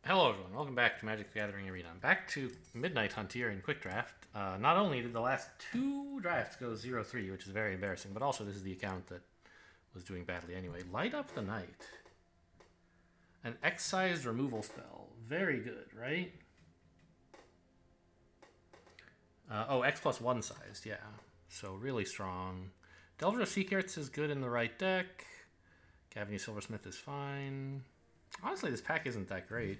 Hello everyone, welcome back to Magic the Gathering Arena. I'm back to Midnight Hunt here in Quick Draft. Not only did the last two drafts go 0-3, which is very embarrassing, but also this is the account that was doing badly anyway. Light Up the Night. An X-sized removal spell. Very good, right? X plus 1 sized, yeah. So really strong. Delver of Secrets is good in the right deck. Gavany Silversmith is fine. Honestly, this pack isn't that great.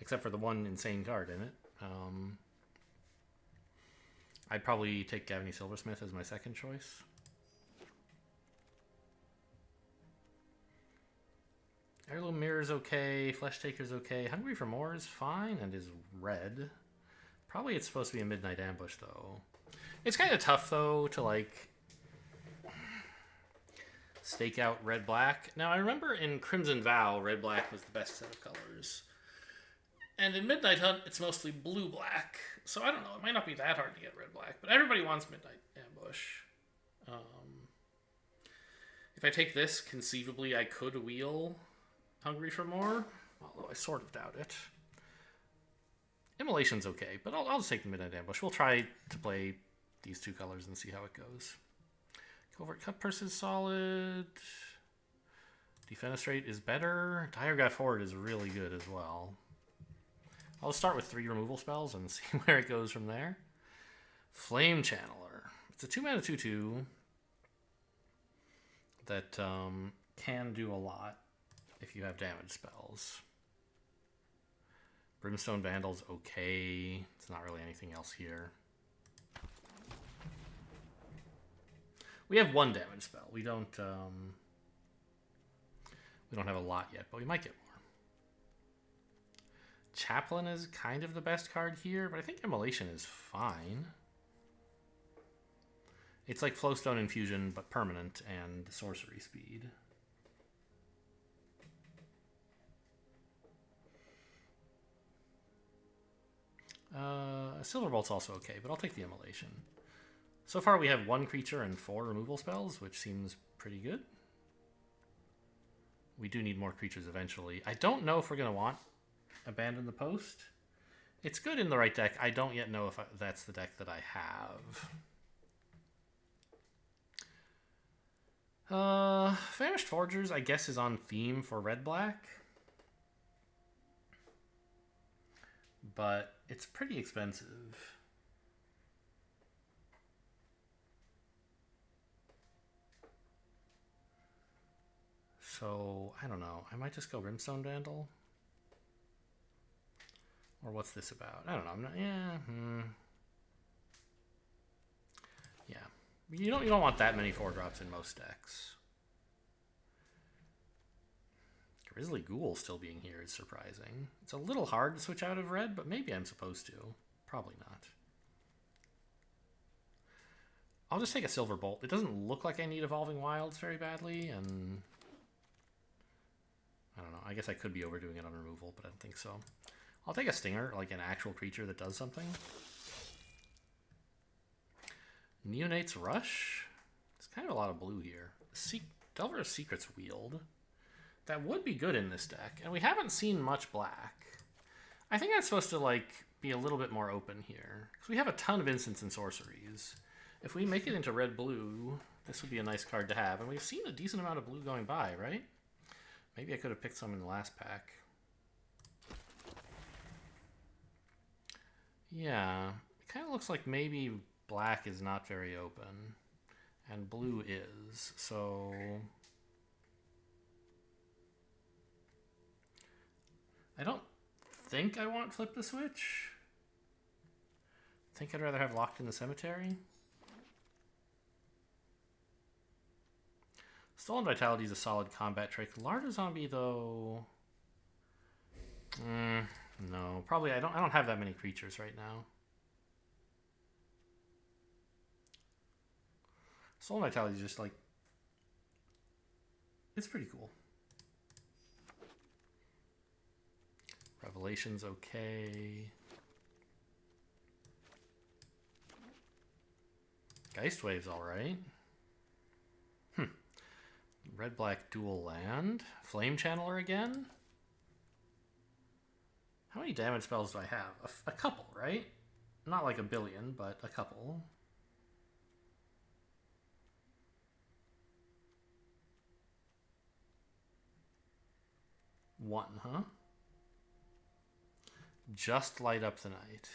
Except for the one insane card in it. I'd probably take Gavany Silversmith as my second choice. Heirloom Mirror's okay. Flesh Taker's okay. Hungry for More is fine and is red. Probably it's supposed to be a Midnight Ambush, though. It's kind of tough, though, to, like, stake out red-black. Now, I remember in Crimson Vow, red-black was the best set of colors. And in Midnight Hunt, it's mostly blue-black. So I don't know, it might not be that hard to get red-black. But everybody wants Midnight Ambush. If I take this, conceivably I could wheel Hungry for More. Although I sort of doubt it. Immolation's okay, but I'll just take the Midnight Ambush. We'll try to play these two colors and see how it goes. Covert Cut Purse is solid. Defenestrate is better. Diregraph Horde is really good as well. I'll start with 3 removal spells and see where it goes from there. Flame Channeler. It's a 2-mana 2/2 that can do a lot if you have damage spells. Brimstone Vandal's okay. It's not really anything else here. We have 1 damage spell. We don't have a lot yet, but we might get more. Chaplain is kind of the best card here, but I think Immolation is fine. It's like Flowstone Infusion, but permanent and sorcery speed. Silverbolt's also okay, but I'll take the Immolation. So far we have 1 creature and 4 removal spells, which seems pretty good. We do need more creatures eventually. I don't know if we're going to want Abandon the Post. It's good in the right deck. I don't yet know if that's the deck that I have. Famished Forgers, I guess, is on theme for red-black. But it's pretty expensive. So, I don't know. I might just go Brimstone Vandal. Or what's this about? I don't know. I'm not, yeah. You don't want that many 4-drops in most decks. Grizzly Ghoul still being here is surprising. It's a little hard to switch out of red, but maybe I'm supposed to. Probably not. I'll just take a Silver Bolt. It doesn't look like I need Evolving Wilds very badly, and I don't know. I guess I could be overdoing it on removal, but I don't think so. I'll take a Stinger, like an actual creature that does something. Neonate's Rush. There's kind of a lot of blue here. Delver of Secrets Wield. That would be good in this deck, and we haven't seen much black. I think that's supposed to, like, be a little bit more open here, because we have a ton of instants and sorceries. If we make it into red-blue, this would be a nice card to have, and we've seen a decent amount of blue going by, right? Maybe I could have picked some in the last pack. Yeah, it kind of looks like maybe black is not very open, and blue is, so I don't think I want Flip the Switch. I think I'd rather have Locked in the Cemetery. Stolen Vitality is a solid combat trick. Larder Zombie, though, no, probably I don't have that many creatures right now. Stolen Vitality is just like, it's pretty cool. Revelation's okay. Geistwave's alright. Red-black dual land. Flame Channeler again? How many damage spells do I have? A couple, right? Not like a billion, but a couple. One, huh? Just light up the night.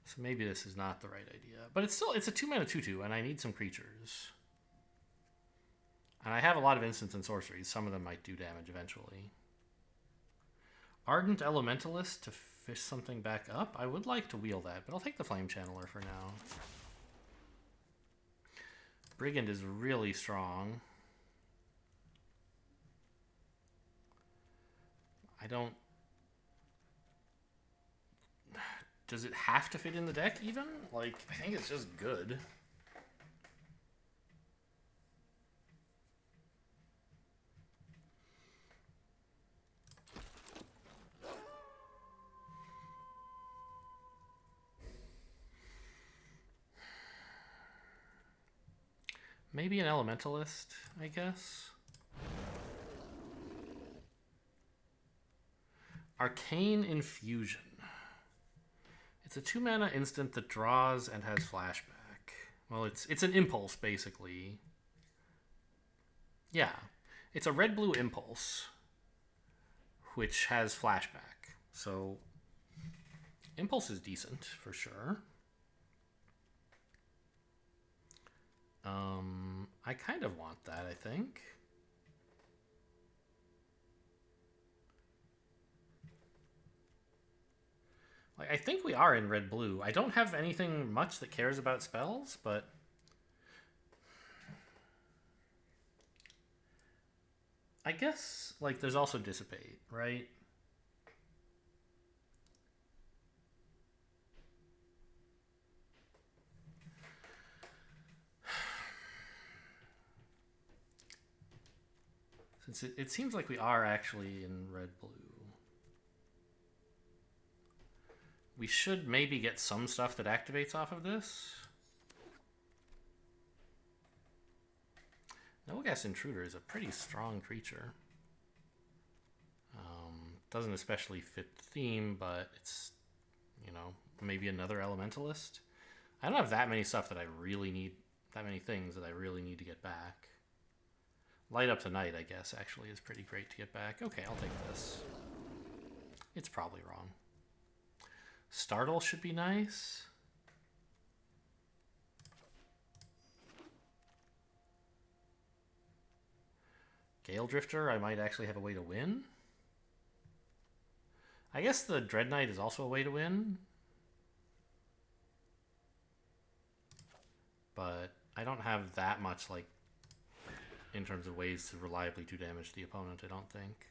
So maybe this is not the right idea. But it's a 2-mana 2/2, and I need some creatures. And I have a lot of instants and sorceries. Some of them might do damage eventually. Ardent Elementalist to fish something back up? I would like to wheel that, but I'll take the Flame Channeler for now. Brigand is really strong. I don't... Does it have to fit in the deck even? Like, I think it's just good. Maybe an Elementalist, I guess. Arcane Infusion. It's a 2-mana instant that draws and has flashback. Well, it's an impulse, basically. Yeah. It's a red-blue impulse, which has flashback. So, impulse is decent, for sure. I kind of want that, I think. Like, I think we are in red-blue. I don't have anything much that cares about spells, but... I guess, like, there's also Dissipate, right? Since it seems like we are actually in red-blue. We should maybe get some stuff that activates off of this. No-Gas Intruder is a pretty strong creature. Doesn't especially fit the theme, but it's, you know, maybe another Elementalist. I don't have that many stuff that I really need, that many things that I really need to get back. Light Up the Night, I guess, actually is pretty great to get back. Okay, I'll take this. It's probably wrong. Startle should be nice. Gale Drifter, I might actually have a way to win. I guess the Dread Knight is also a way to win. But I don't have that much, like, in terms of ways to reliably do damage to the opponent, I don't think.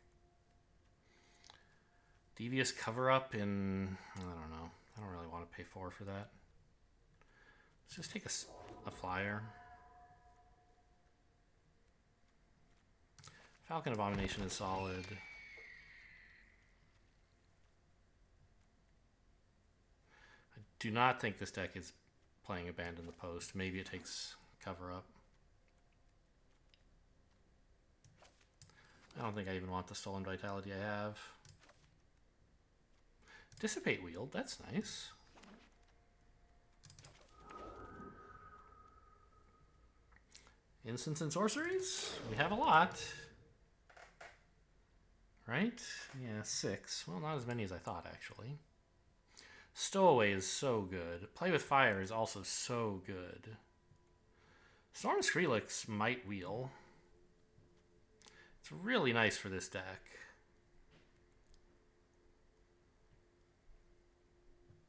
Devious Cover-Up in... I don't know. I don't really want to pay 4 for that. Let's just take a flyer. Falcon Abomination is solid. I do not think this deck is playing Abandon the Post. Maybe it takes Cover-Up. I don't think I even want the Stolen Vitality I have. Dissipate Wield, that's nice. Instants and sorceries? We have a lot. Right? Yeah, 6. Well, not as many as I thought, actually. Stowaway is so good. Play with Fire is also so good. Storm Skrillex might wheel. It's really nice for this deck.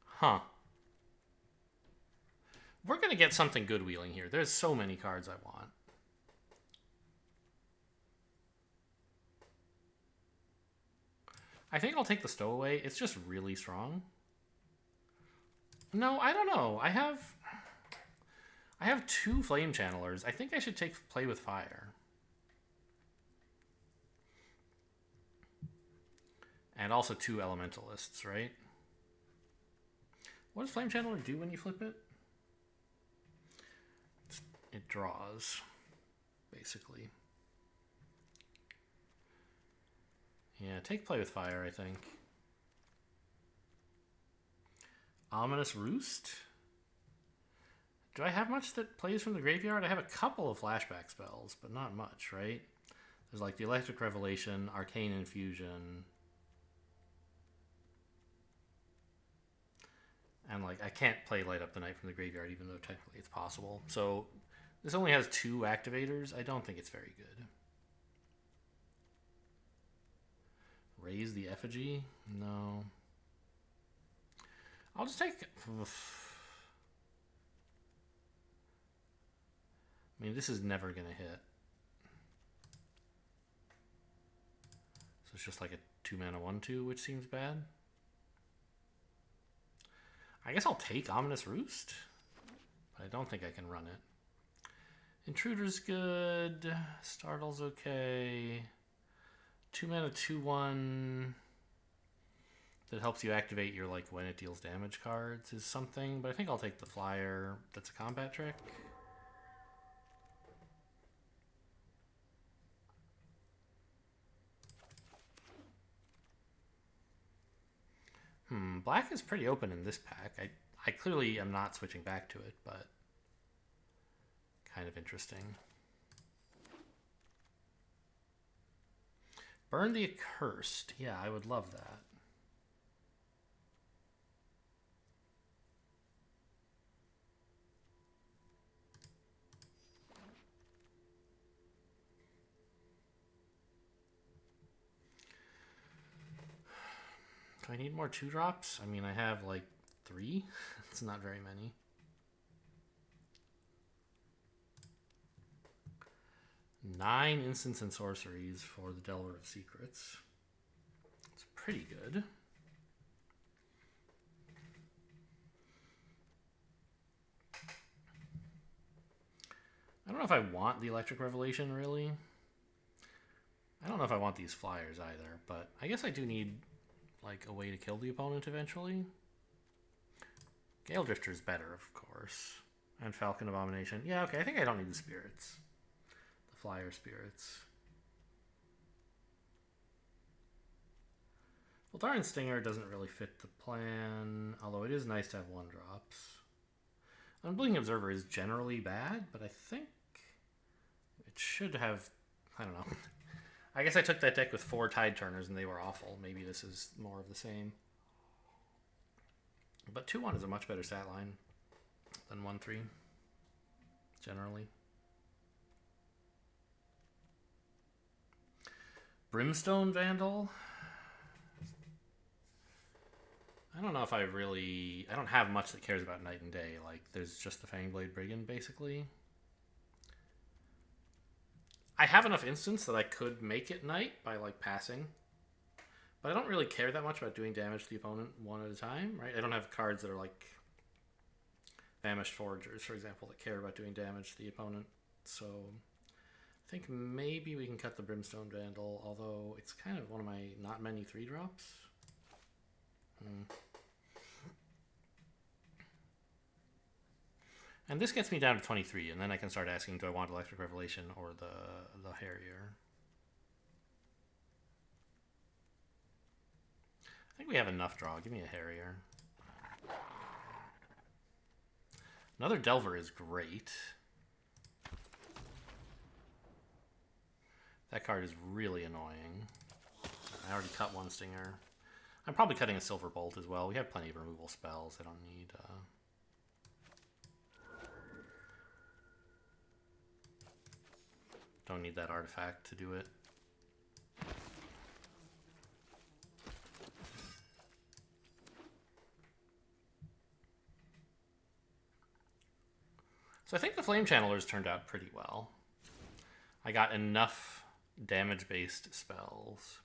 Huh. We're going to get something good wheeling here. There's so many cards I want. I think I'll take the Stowaway. It's just really strong. No, I don't know. I have 2 Flame Channelers. I think I should take Play with Fire. And also 2 Elementalists, right? What does Flame Channeler do when you flip it? It draws, basically. Yeah, take play with fire, I think. Ominous Roost? Do I have much that plays from the graveyard? I have a couple of flashback spells, but not much, right? There's like the Electric Revelation, Arcane Infusion. And like I can't play Light Up the Night from the graveyard, even though technically it's possible. So this only has 2 activators. I don't think it's very good. Raise the Effigy? No. I'll just take... I mean, this is never going to hit. So it's just like a 2 mana 1/2, which seems bad. I guess I'll take Ominous Roost, but I don't think I can run it. Intruder's good. Startle's okay. 2 mana 2/1 that helps you activate your like when it deals damage cards is something, but I think I'll take the flyer. That's a combat trick. Black is pretty open in this pack. I clearly am not switching back to it, but kind of interesting. Burn the Accursed. Yeah, I would love that. Do I need more 2-drops? I mean, I have like 3. It's not very many. Nine instants and sorceries for the Delver of Secrets. It's pretty good. I don't know if I want the Electric Revelation, really. I don't know if I want these flyers either, but I guess I do need like a way to kill the opponent eventually. Gale Drifter is better, of course. And Falcon Abomination. Yeah, okay, I think I don't need the spirits. The flyer spirits. Well, Darn Stinger doesn't really fit the plan, although it is nice to have 1-drops. Unblinking Observer is generally bad, but I think it should have... I don't know. I guess I took that deck with 4 Tide Turners and they were awful. Maybe this is more of the same. But 2/1 is a much better stat line than 1/3, generally. Brimstone Vandal? I don't know if I really... I don't have much that cares about Night and Day. Like, there's just the Fangblade Brigand, basically. I have enough instants that I could make it night by, like, passing. But I don't really care that much about doing damage to the opponent one at a time, right? I don't have cards that are, like, Famished Foragers, for example, that care about doing damage to the opponent. So I think maybe we can cut the Brimstone Vandal, although it's kind of one of my not many 3-drops. And this gets me down to 23, and then I can start asking, do I want Electric Revelation or the Harrier? I think we have enough draw. Give me a Harrier. Another Delver is great. That card is really annoying. I already cut 1 Stinger. I'm probably cutting a Silver Bolt as well. We have plenty of removal spells. I don't need... Don't need that artifact to do it. So I think the Flame Channelers turned out pretty well. I got enough damage-based spells.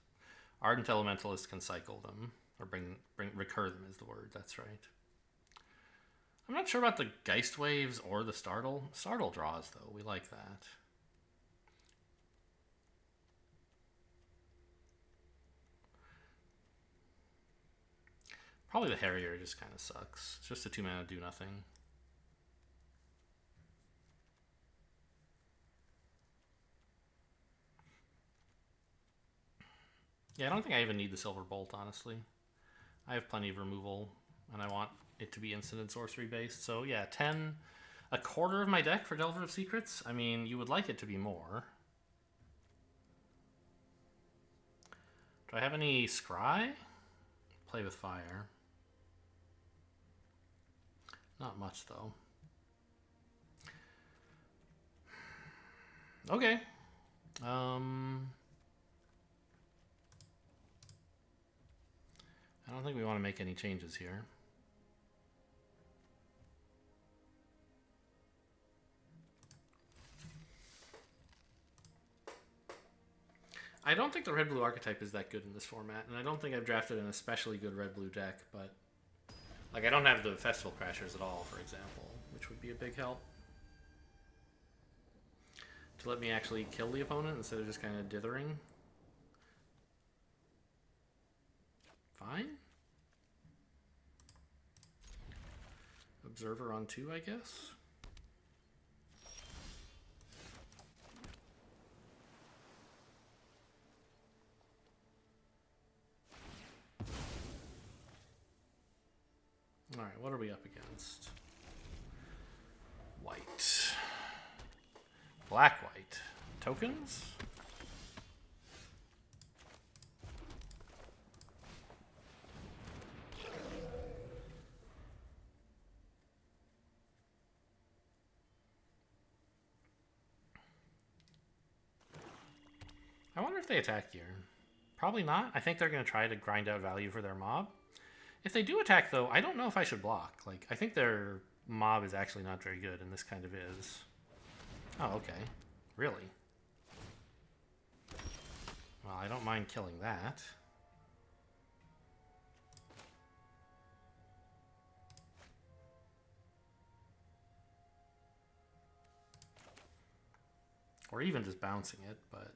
Ardent Elementalist can cycle them. Or recur them is the word, that's right. I'm not sure about the Geist Waves or the Startle. Startle draws, though. We like that. Probably the Harrier just kind of sucks. It's just a 2-mana do nothing. Yeah, I don't think I even need the Silver Bolt, honestly. I have plenty of removal, and I want it to be instant and sorcery based. So yeah, 10, a quarter of my deck for Delver of Secrets. I mean, you would like it to be more. Do I have any Scry? Play with fire. Not much, though. Okay. I don't think we want to make any changes here. I don't think the red-blue archetype is that good in this format, and I don't think I've drafted an especially good red-blue deck, but... Like, I don't have the Festival Crashers at all, for example, which would be a big help. To let me actually kill the opponent instead of just kind of dithering. Fine. Observer on 2, I guess. Alright, what are we up against? White. Black-white. Tokens? I wonder if they attack here. Probably not. I think they're going to try to grind out value for their mob. If they do attack, though, I don't know if I should block. Like, I think their mob is actually not very good, and this kind of is. Oh, okay. Really? Well, I don't mind killing that. Or even just bouncing it, but...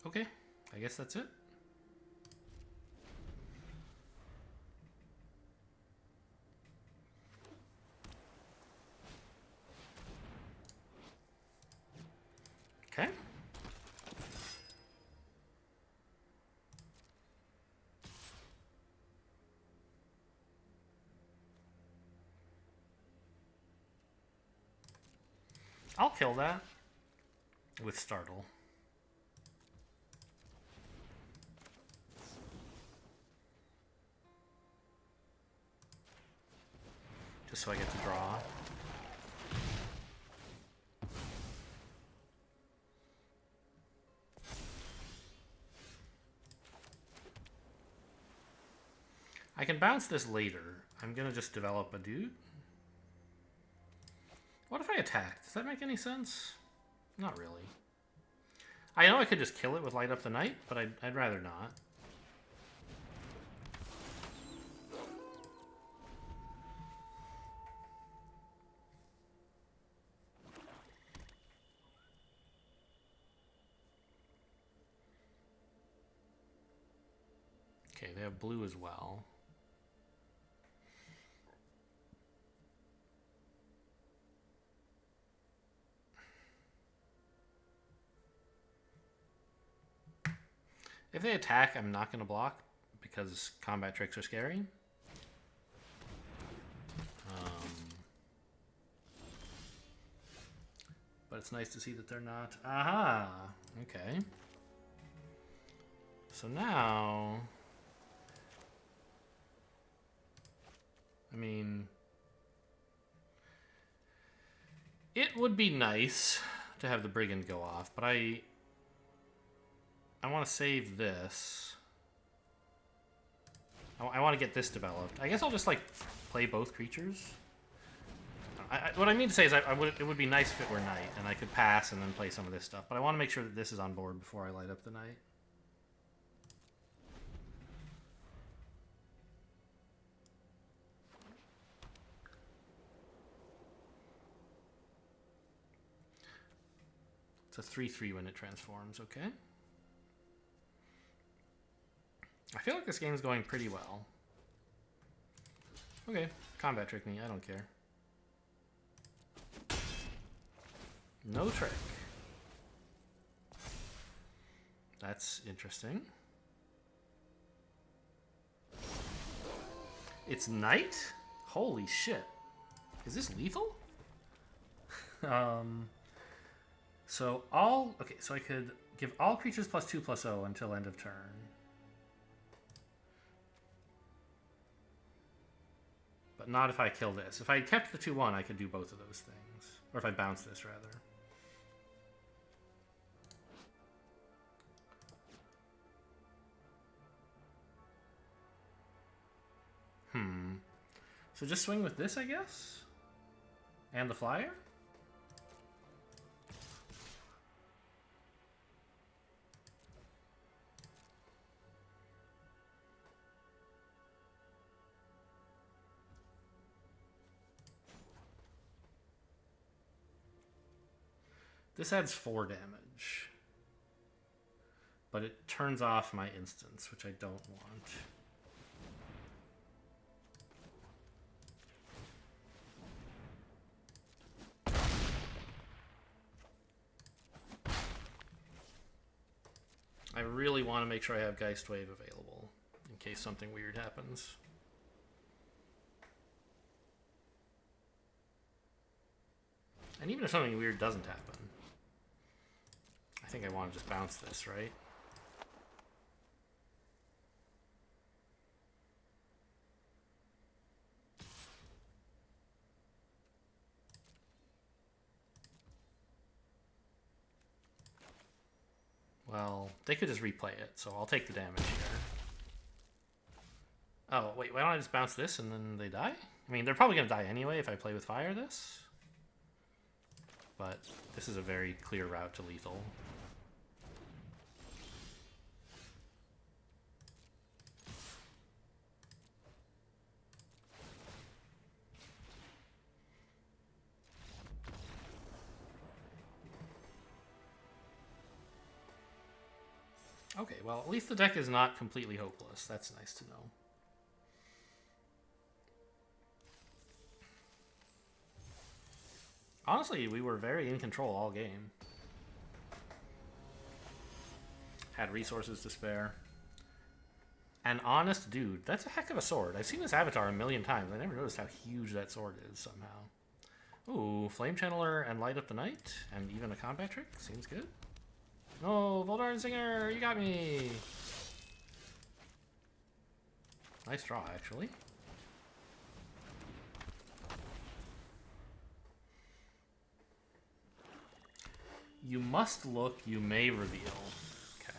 Okay, I guess that's it. Okay. I'll kill that with Startle. Just so I get to draw. I can bounce this later. I'm gonna just develop a dude. What if I attack? Does that make any sense? Not really. I know I could just kill it with Light Up the Night, but I'd rather not. Okay, they have blue as well. If they attack, I'm not going to block because combat tricks are scary. But it's nice to see that they're not. Aha! Okay. So now... I mean... It would be nice to have the Brigand go off, but I want to save this. I want to get this developed. I guess I'll just, like, play both creatures. What I mean to say is it would be nice if it were night, and I could pass and then play some of this stuff. But I want to make sure that this is on board before I light up the night. It's a 3/3 when it transforms, okay. I feel like this game's going pretty well. Okay, combat trick me, I don't care. No trick. That's interesting. It's night? Holy shit. Is this lethal? So I could give all creatures +2/+0 until end of turn. But not if I kill this. If I kept the 2/1, I could do both of those things. Or if I bounce this, rather. So just swing with this, I guess? And the flyer? This adds 4 damage. But it turns off my instance, which I don't want. I really want to make sure I have Geist Wave available in case something weird happens. And even if something weird doesn't happen, I think I want to just bounce this, right? Well, they could just replay it, so I'll take the damage here. Oh, wait, why don't I just bounce this and then they die? I mean, they're probably going to die anyway if I play with fire this. But this is a very clear route to lethal. Okay, well, at least the deck is not completely hopeless. That's nice to know. Honestly, we were very in control all game. Had resources to spare. An honest dude. That's a heck of a sword. I've seen this avatar a million times. I never noticed how huge that sword is somehow. Ooh, Flame Channeler and Light Up the Night. And even a combat trick. Seems good. No, Voldarn Singer, you got me. Nice draw, actually. You must look, you may reveal. Okay.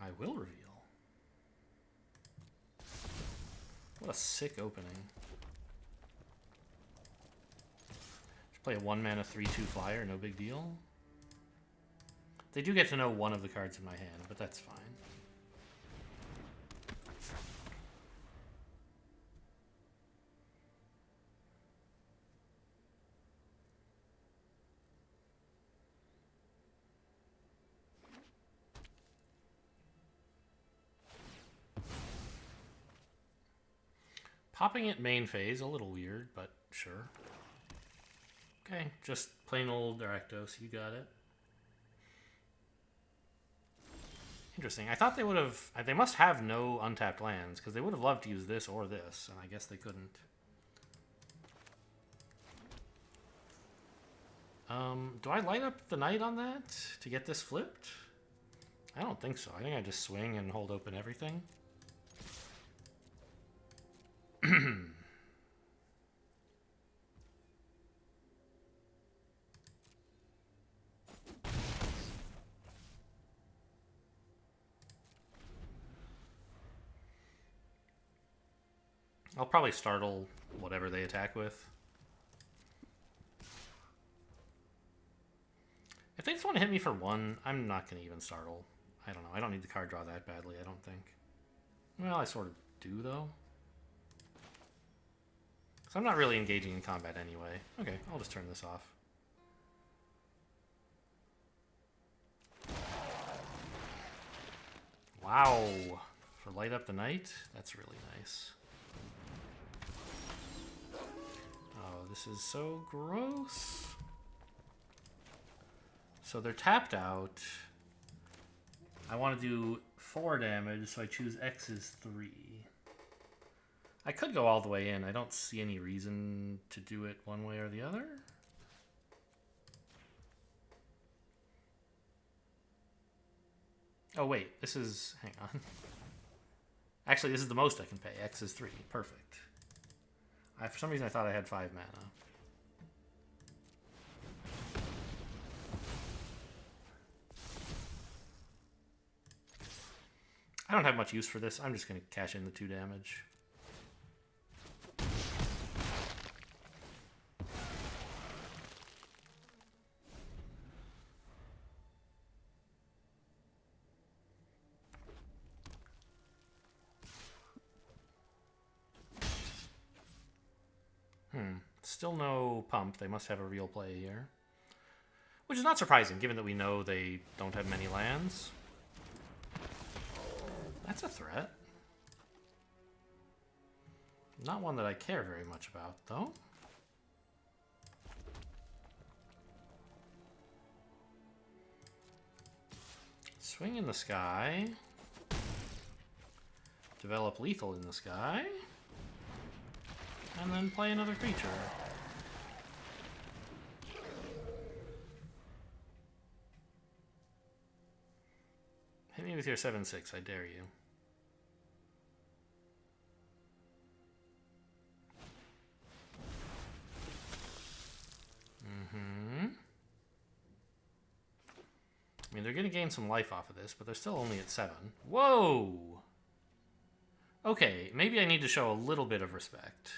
I will reveal. What a sick opening. Just play a 1-mana 3/2 flyer, no big deal. They do get to know one of the cards in my hand, but that's fine. Popping it main phase, a little weird, but sure. Okay, just plain old Rakdos, you got it. Interesting. I thought they would have... They must have no untapped lands, because they would have loved to use this or this, and I guess they couldn't. Do I light up the night on that to get this flipped? I don't think so. I think I just swing and hold open everything. I'll probably startle whatever they attack with. If they just want to hit me for 1, I'm not going to even startle. I don't know. I don't need the card draw that badly, I don't think. Well, I sort of do, though. So I'm not really engaging in combat anyway. Okay, I'll just turn this off. Wow. For light up the night? That's really nice. Oh, this is so gross. So they're tapped out. I want to do 4 damage, so I choose X is 3. I could go all the way in. I don't see any reason to do it one way or the other. Oh, wait. This is... Hang on. Actually, this is the most I can pay. X is 3. Perfect. For some reason, I thought I had 5 mana. I don't have much use for this. I'm just going to cash in the 2 damage. Still no pump. They must have a real play here. Which is not surprising, given that we know they don't have many lands. That's a threat. Not one that I care very much about, though. Swing in the sky. Develop lethal in the sky. And then play another creature. Hit me with your 7/6, I dare you. I mean, they're going to gain some life off of this, but they're still only at 7. Whoa! Okay, maybe I need to show a little bit of respect.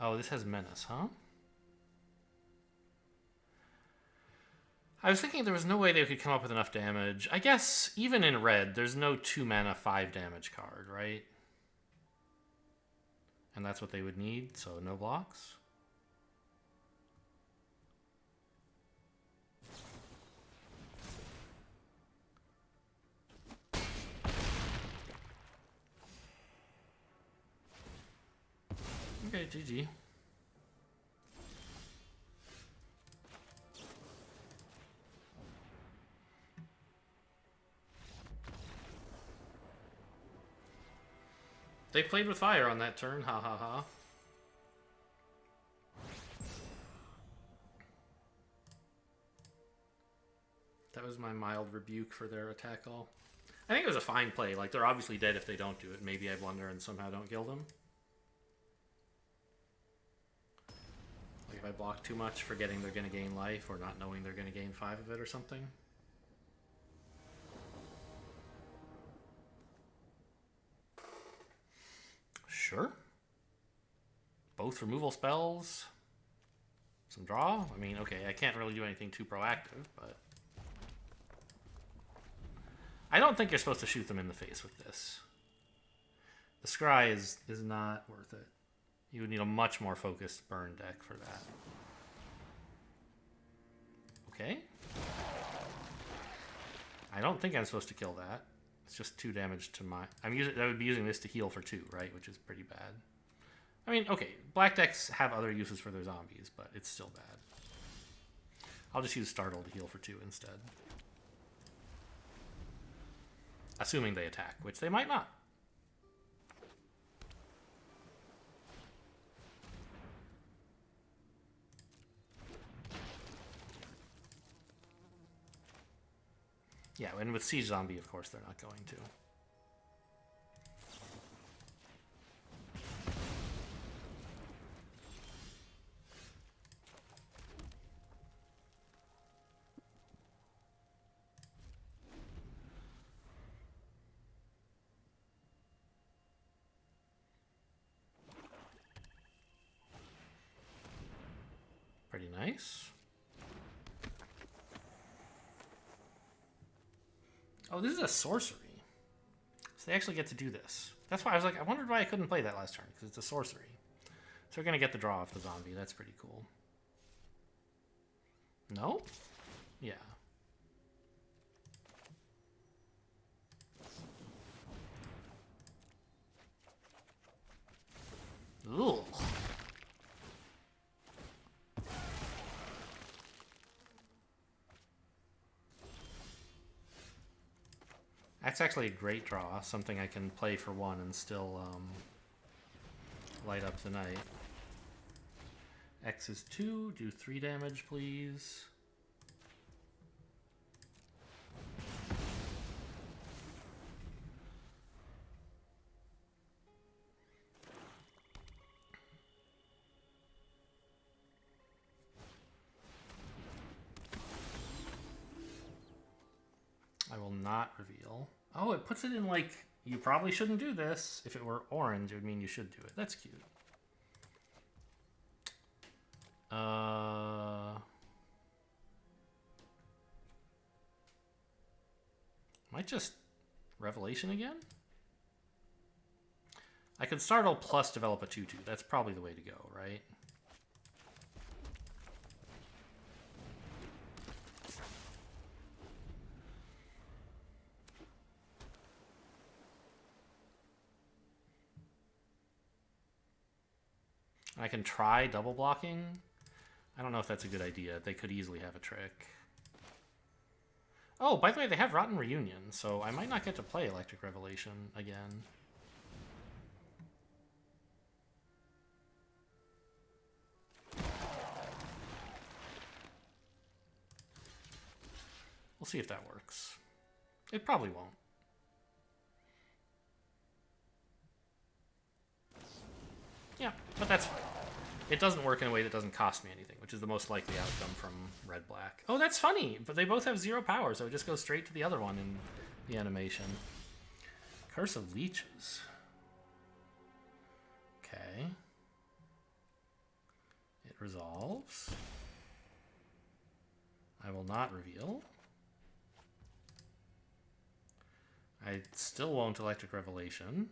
Oh, this has menace, huh? I was thinking there was no way they could come up with enough damage. I guess, even in red, there's no 2 mana 5 damage card, right? And that's what they would need, so no blocks. Okay, GG. They played with fire on that turn, ha ha ha. That was my mild rebuke for their attack all. I think it was a fine play. Like, they're obviously dead if they don't do it. Maybe I blunder and somehow don't kill them. Like, if I block too much, forgetting they're going to gain life, or not knowing they're going to gain 5 of it or something. Sure. Both removal spells. Some draw. I mean, okay, I can't really do anything too proactive, but... I don't think you're supposed to shoot them in the face with this. The Scry is not worth it. You would need a much more focused burn deck for that. Okay. I don't think I'm supposed to kill that. It's just 2 damage to my... I would be using this to heal for 2, right? Which is pretty bad. I mean, okay, black decks have other uses for their zombies, but it's still bad. I'll just use Startle to heal for 2 instead. Assuming they attack, which they might not. Yeah, and with Siege Zombie, of course, they're not going to. Pretty nice. Oh, this is a sorcery. So they actually get to do this. That's why I was like, I wondered why I couldn't play that last turn, because it's a sorcery. So we're going to get the draw off the zombie. That's pretty cool. No? Yeah. Ugh. That's actually a great draw. Something I can play for one and still light up the night. X is 2. Do 3 damage, please. I will not reveal. Oh, it puts it in like, you probably shouldn't do this. If it were orange, it would mean you should do it. That's cute. Might just Revelation again? I could startle plus develop a 2/2. That's probably the way to go, right? I can try double blocking. I don't know if that's a good idea. They could easily have a trick. Oh, by the way, they have Rotten Reunion, so I might not get to play Electric Revelation again. We'll see if that works. It probably won't. Yeah, but that's fine. It doesn't work in a way that doesn't cost me anything, which is the most likely outcome from red-black. Oh, that's funny, but they both have 0 power, so it just goes straight to the other one in the animation. Curse of Leeches. Okay. It resolves. I will not reveal. I still won't Electric Revelation.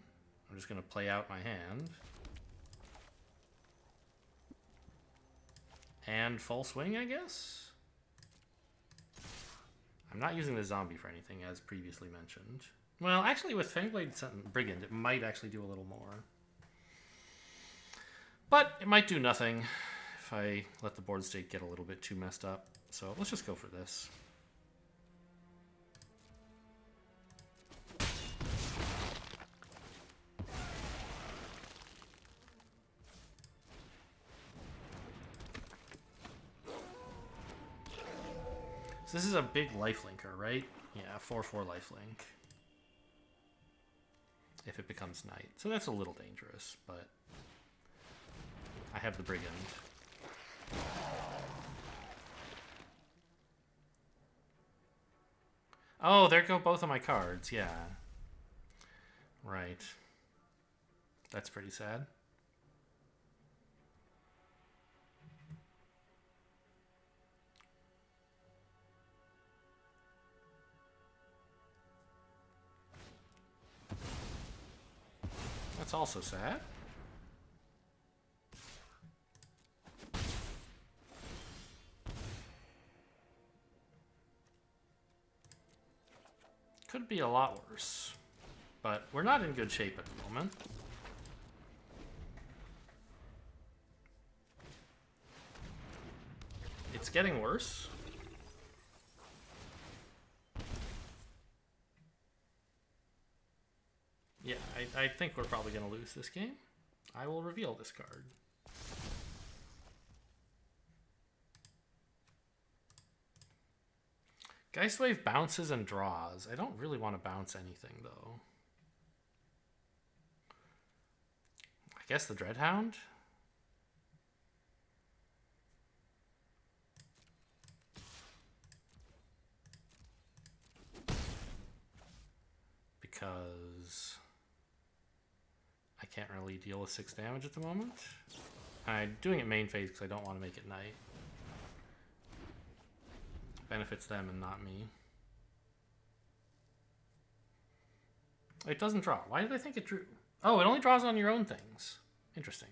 I'm just going to play out my hand. And full swing, I guess? I'm not using the zombie for anything, as previously mentioned. Well, actually, with Fangblade Brigand, it might actually do a little more. But it might do nothing if I let the board state get a little bit too messed up. So let's just go for this. So this is a big lifelinker, right? Yeah, 4/4 lifelink. If it becomes night. So that's a little dangerous, but I have the Brigand. Oh, there go both of my cards, yeah. Right. That's pretty sad. That's also sad. Could be a lot worse. But we're not in good shape at the moment. It's getting worse. Yeah, I think we're probably going to lose this game. I will reveal this card. Geistwave bounces and draws. I don't really want to bounce anything, though. I guess the Dreadhound? Because I can't really deal with 6 damage at the moment. I'm doing it main phase because I don't want to make it night. Benefits them and not me. It doesn't draw. Why did I think it drew? Oh, it only draws on your own things. Interesting.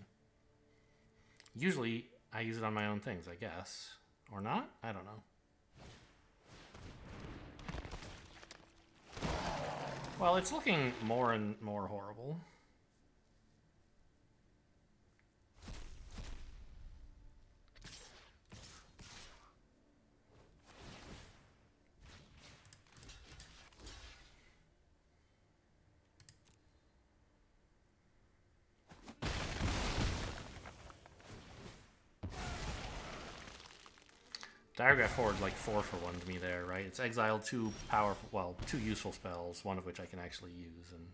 Usually, I use it on my own things, I guess. Or not? I don't know. Well, it's looking more and more horrible. Diagraph Horde like 4-for-1'd me there, right? It's exiled 2 powerful, well, 2 useful spells, one of which I can actually use, and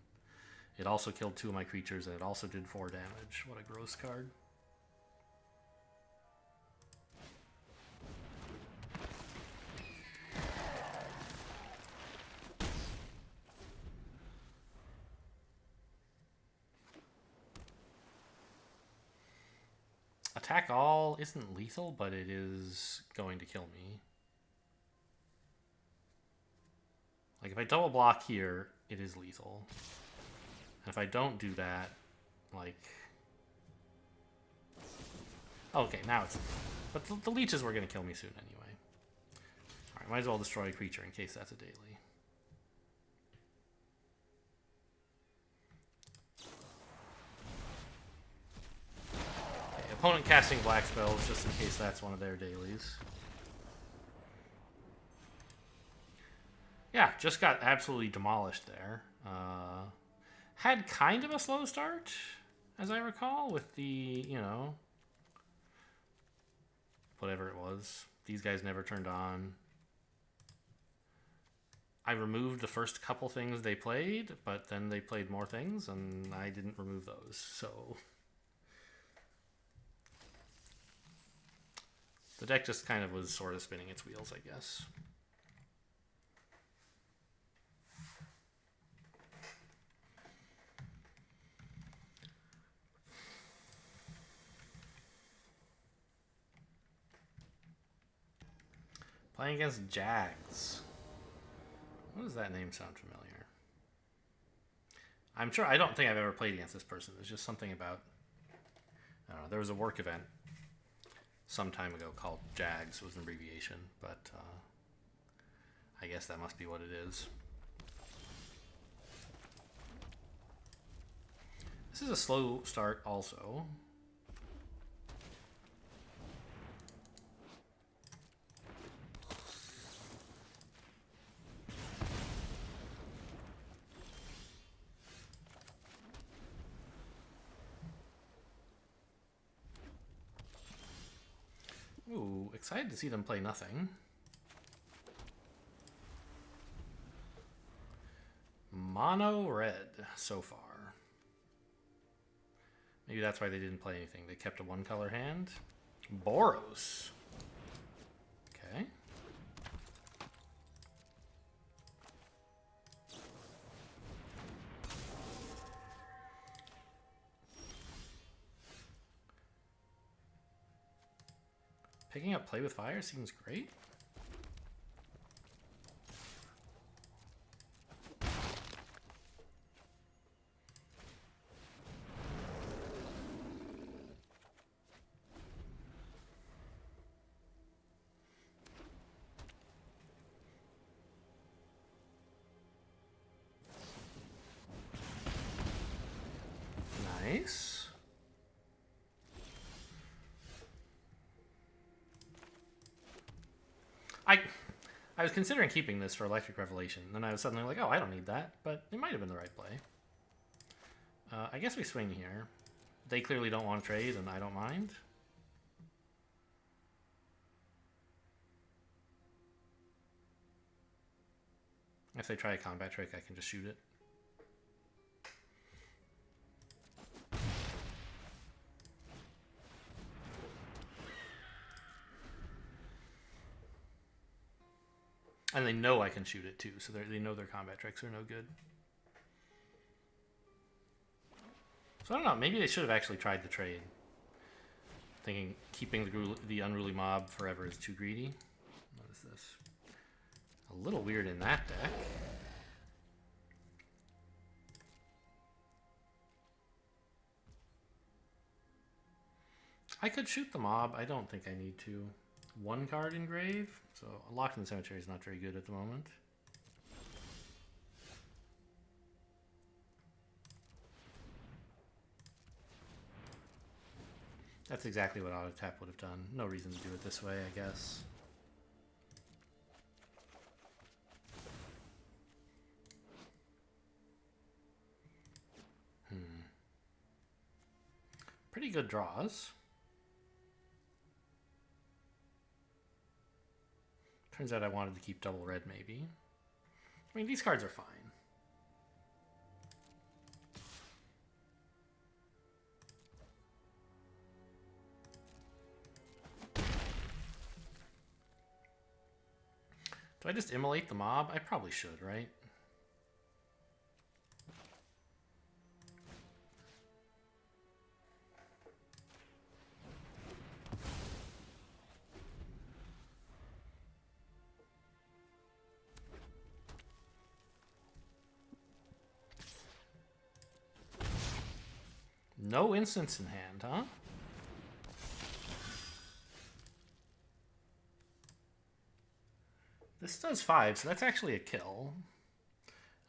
it also killed 2 of my creatures, and it also did 4 damage. What a gross card. Attack all isn't lethal, but it is going to kill me. Like, if I double block here, it is lethal. And if I don't do that, like... Okay, now it's... But the leeches were going to kill me soon anyway. Alright, might as well destroy a creature in case that's a daily. Okay, opponent casting black spells just in case that's one of their dailies. Yeah, just got absolutely demolished there. Had kind of a slow start, as I recall, with the, you know, whatever it was. These guys never turned on. I removed the first couple things they played, but then they played more things, and I didn't remove those, so... The deck just kind of was sort of spinning its wheels, I guess. Playing against Jags. What does that name sound familiar? I'm sure, I don't think I've ever played against this person. There's just something about, I don't know, there was a work event some time ago called Jags, was an abbreviation, but I guess that must be what it is. This is a slow start also. Ooh, excited to see them play nothing. Mono red so far. Maybe that's why they didn't play anything. They kept a 1-color hand. Boros. Okay. Picking up Play with Fire seems great. Nice. I was considering keeping this for Electric Revelation, and then I was suddenly like, oh, I don't need that, but it might have been the right play. I guess we swing here. They clearly don't want to trade, and I don't mind. If they try a combat trick, I can just shoot it. And they know I can shoot it too, so they know their combat tricks are no good. So I don't know, maybe they should have actually tried the trade. Thinking keeping the Unruly Mob forever is too greedy. What is this? A little weird in that deck. I could shoot the mob. I don't think I need to. One card in grave, so Locked in the Cemetery is not very good at the moment. That's exactly what auto tap would have done. No reason to do it this way, I guess. Pretty good draws. Turns out I wanted to keep double red, maybe. I mean, these cards are fine. Do I just immolate the mob? I probably should, right? No instants in hand, huh? This does 5, so that's actually a kill.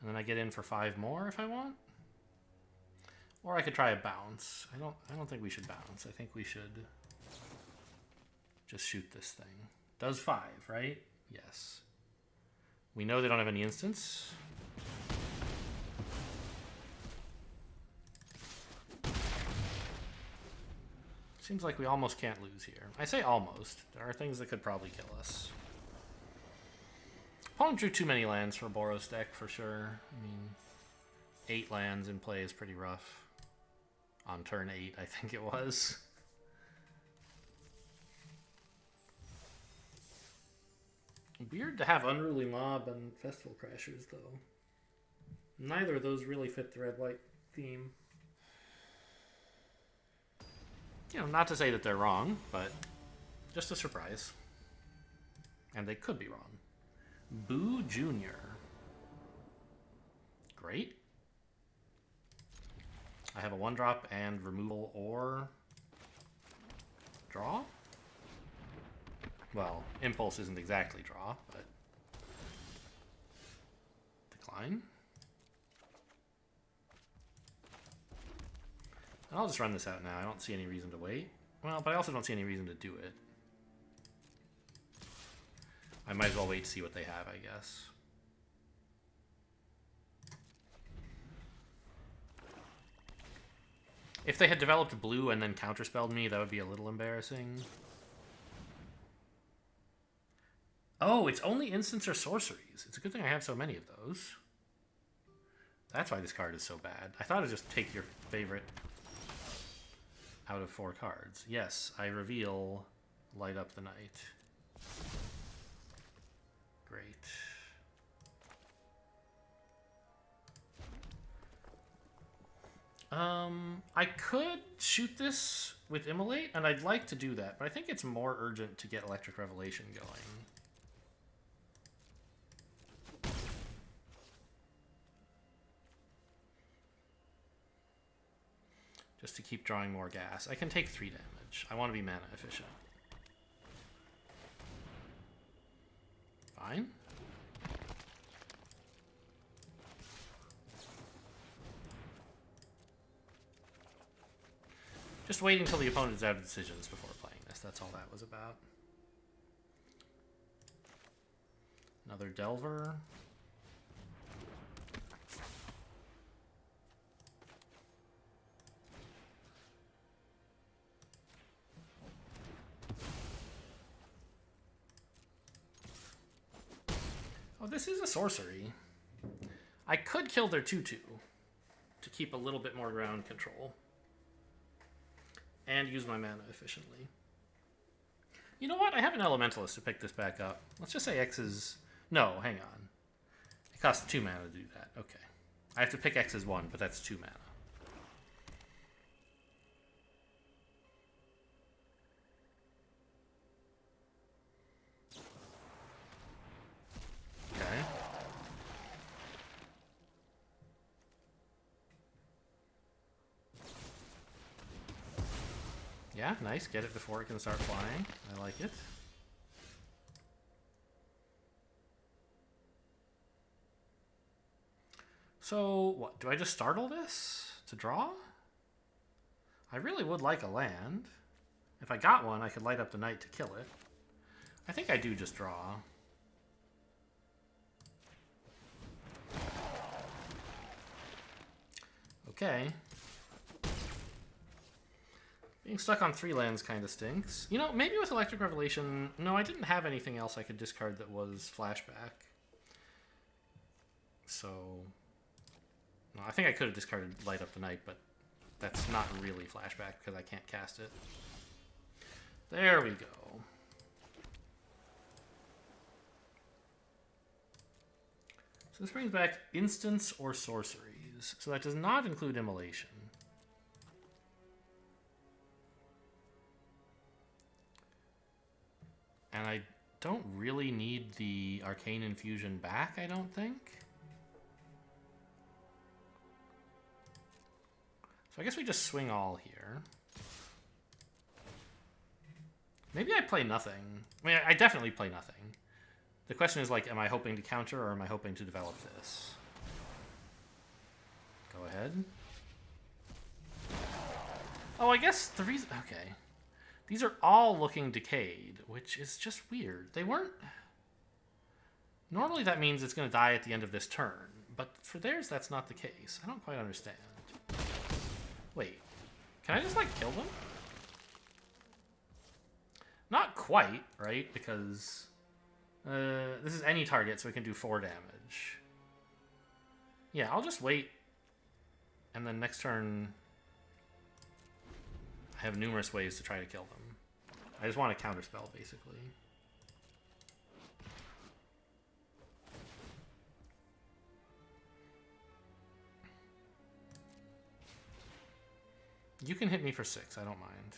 And then I get in for 5 more if I want. Or I could try a bounce. I don't think we should bounce. I think we should just shoot this thing. Does 5, right? Yes. We know they don't have any instants. Seems like we almost can't lose here. I say almost. There are things that could probably kill us. Opponent drew too many lands for Boros deck, for sure. I mean, 8 lands in play is pretty rough. On turn 8, I think it was. Weird to have Unruly Mob and Festival Crashers, though. Neither of those really fit the red-white theme. You know, not to say that they're wrong, but just a surprise. And they could be wrong. Boo Jr. Great. I have a 1-drop and removal or draw? Well, Impulse isn't exactly draw, but decline. I'll just run this out now. I don't see any reason to wait. Well, but I also don't see any reason to do it. I might as well wait to see what they have, I guess. If they had developed blue and then counterspelled me, that would be a little embarrassing. Oh, it's only instants or sorceries. It's a good thing I have so many of those. That's why this card is so bad. I thought it'd just take your favorite out of 4 cards. Yes, I reveal Light Up the Night. Great. I could shoot this with Immolate, and I'd like to do that, but I think it's more urgent to get Electric Revelation going. Just to keep drawing more gas. I can take 3 damage. I want to be mana efficient. Fine. Just waiting until the opponent is out of decisions before playing this. That's all that was about. Another Delver. Oh, this is a sorcery. I could kill their 2/2 to keep a little bit more ground control. And use my mana efficiently. You know what? I have an Elementalist to pick this back up. Let's just say X is... No, hang on. It costs 2 mana to do that. Okay. I have to pick X as 1, but that's 2 mana. Okay. Yeah. Yeah, nice. Get it before it can start flying. I like it. So, what? Do I just startle this to draw? I really would like a land. If I got one, I could light up the night to kill it. I think I do just draw. Okay. Being stuck on 3 lands kind of stinks. You know, maybe with Electric Revelation... No, I didn't have anything else I could discard that was flashback. So... No, I think I could have discarded Light Up the Night, but that's not really flashback because I can't cast it. There we go. So this brings back instants or sorceries. So that does not include immolation. And I don't really need the Arcane Infusion back, I don't think. So I guess we just swing all here. Maybe I play nothing. I mean, I definitely play nothing. The question is, like, am I hoping to counter or am I hoping to develop this? Go ahead. Oh, I guess the reason... Okay. These are all looking decayed, which is just weird. They weren't... Normally that means it's going to die at the end of this turn, but for theirs that's not the case. I don't quite understand. Wait. Can I just, like, kill them? Not quite, right? Because this is any target, so it can do 4 damage. Yeah, I'll just wait. And then next turn... I have numerous ways to try to kill them. I just want to counterspell, basically. You can hit me for 6, I don't mind.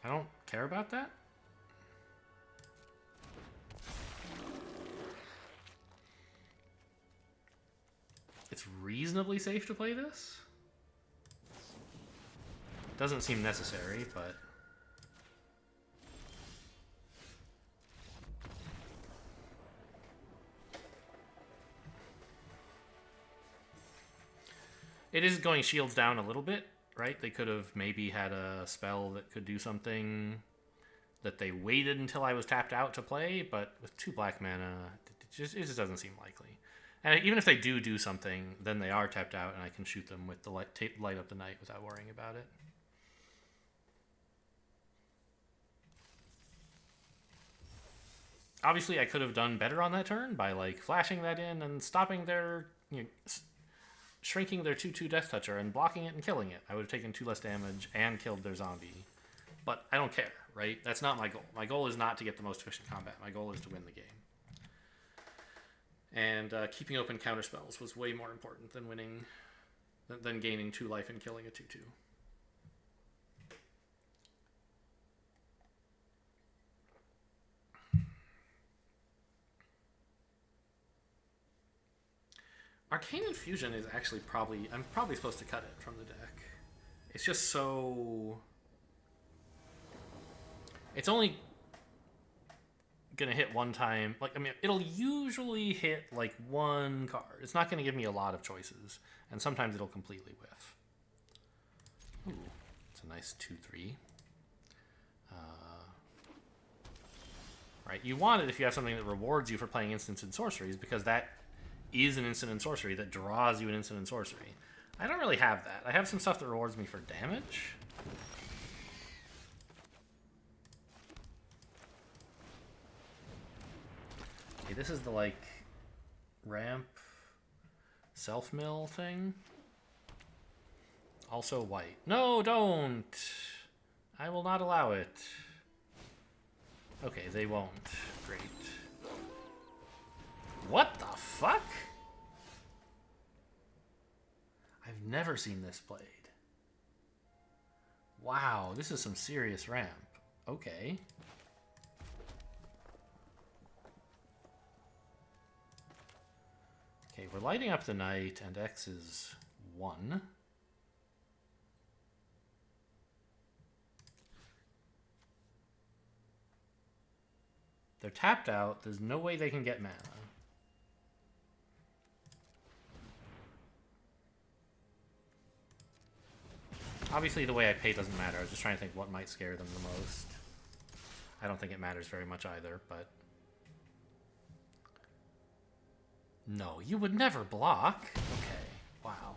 I don't care about that. It's reasonably safe to play this. Doesn't seem necessary, but... It is going shields down a little bit, right? They could have maybe had a spell that could do something that they waited until I was tapped out to play, but with 2 black mana, it just doesn't seem likely. And even if they do something, then they are tapped out and I can shoot them with the light up the night without worrying about it. Obviously, I could have done better on that turn by, like, flashing that in and stopping their, you know, shrinking their 2/2 Death Toucher and blocking it and killing it. I would have taken 2 less damage and killed their zombie. But I don't care, right? That's not my goal. My goal is not to get the most efficient combat. My goal is to win the game. And keeping open counterspells was way more important than winning, than gaining 2 life and killing a 2/2. Arcane Infusion is actually probably... I'm probably supposed to cut it from the deck. It's just so... It's only going to hit one time. Like, I mean, it'll usually hit, like, 1 card. It's not going to give me a lot of choices. And sometimes it'll completely whiff. Ooh, it's a nice 2/3. Right, you want it if you have something that rewards you for playing instants and sorceries, because that... is an instant and sorcery that draws you an instant and sorcery. I don't really have that. I have some stuff that rewards me for damage. Okay, this is the, like, ramp self-mill thing. Also white. No, don't! I will not allow it. Okay, they won't. Great. What the fuck? I've never seen this played. Wow, this is some serious ramp. Okay. Okay, we're lighting up the knight, and X is 1. They're tapped out. There's no way they can get mana. Obviously, the way I pay doesn't matter. I was just trying to think what might scare them the most. I don't think it matters very much either, but... No, you would never block. Okay, wow.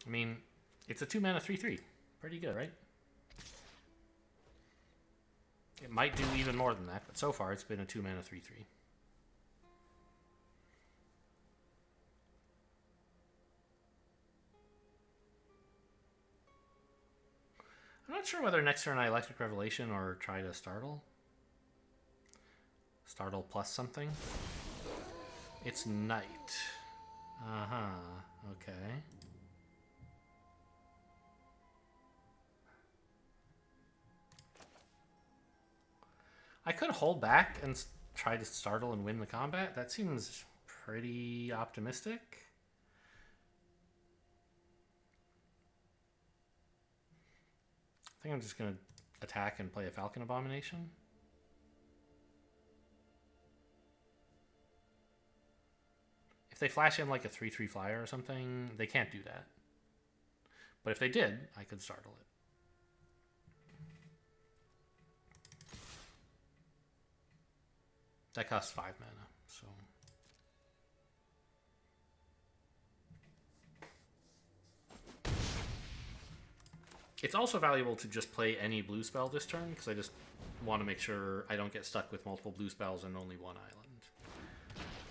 I mean, it's a 2-mana 3/3. Pretty good, right? It might do even more than that, but so far it's been a 2-mana 3/3. I'm not sure whether next turn I Electric Revelation or try to Startle. Startle plus something. It's Knight. Uh-huh. Okay. I could hold back and try to startle and win the combat. That seems pretty optimistic. I think I'm just going to attack and play a Falcon Abomination. If they flash in like a 3/3 flyer or something, they can't do that. But if they did, I could startle it. That costs 5 mana, so... It's also valuable to just play any blue spell this turn, because I just want to make sure I don't get stuck with multiple blue spells and only one island.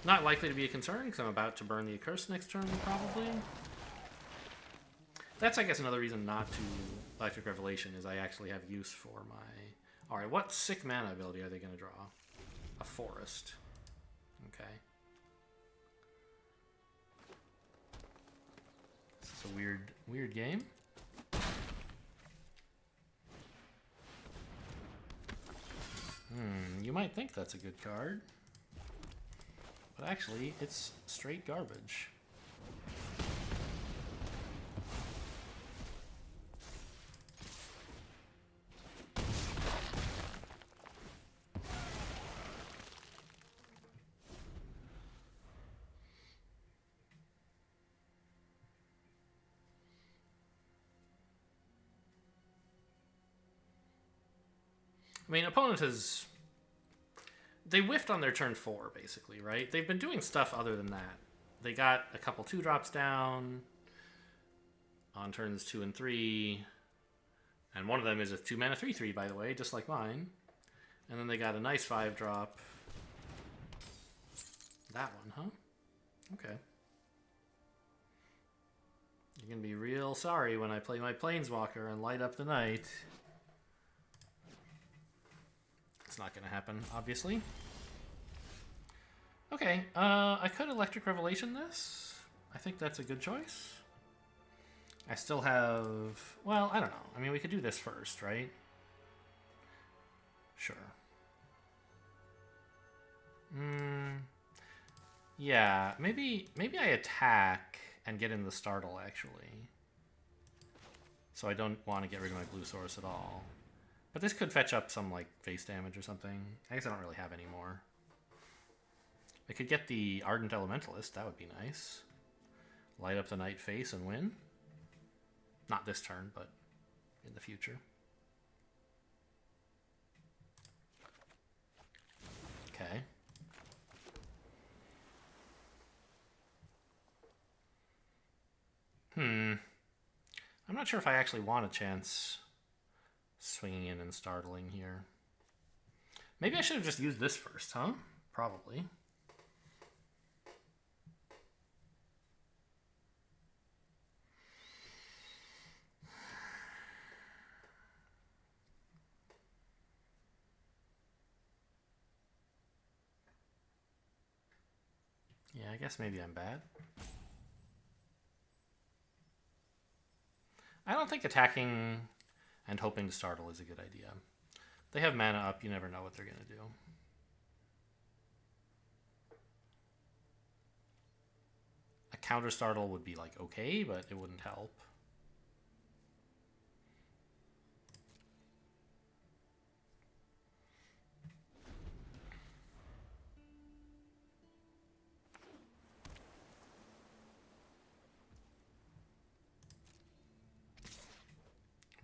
Not likely to be a concern, because I'm about to burn the Accursed next turn, probably. That's, I guess, another reason not to Electric Revelation, is I actually have use for my... Alright, what sick mana ability are they going to draw? A forest. Okay. This is a weird game. You might think that's a good card. But actually, it's straight garbage. I mean, opponent has... They whiffed on their turn 4, basically, right? They've been doing stuff other than that. They got a couple 2-drops down on turns 2 and 3. And one of them is a 2-mana 3/3, by the way, just like mine. And then they got a nice 5-drop. That one, huh? Okay. You're going to be real sorry when I play my Planeswalker and light up the night. It's not going to happen, obviously. Okay, I could Electric Revelation this. I think that's a good choice. I still have... Well, I don't know. I mean, we could do this first, right? Sure. Yeah, maybe I attack and get in the startle, actually. So I don't want to get rid of my blue source at all. But this could fetch up some, like, face damage or something. I guess I don't really have any more. I could get the Ardent Elementalist. That would be nice. Light up the night face and win. Not this turn, but in the future. Okay. I'm not sure if I actually want a chance swinging in and startling here. Maybe I should have just used this first, huh? Probably. Yeah, I guess maybe I'm bad. I don't think attacking and hoping to startle is a good idea. They have mana up, you never know what they're going to do. A counter startle would be like okay, but it wouldn't help.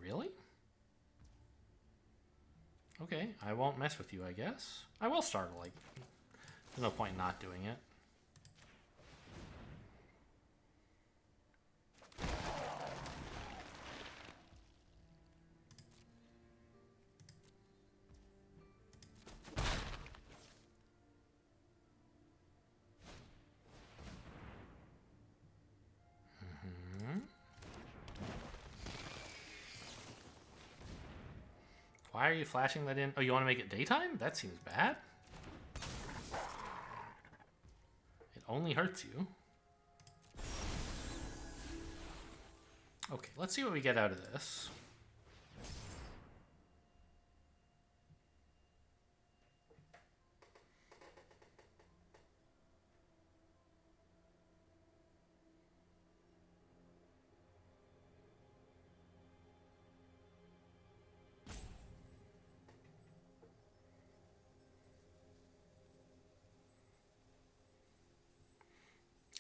Really? Okay, I won't mess with you, I guess. I will startle, like, there's no point in not doing it. Why are you flashing that in? Oh, you want to make it daytime? That seems bad. It only hurts you. Okay, let's see what we get out of this.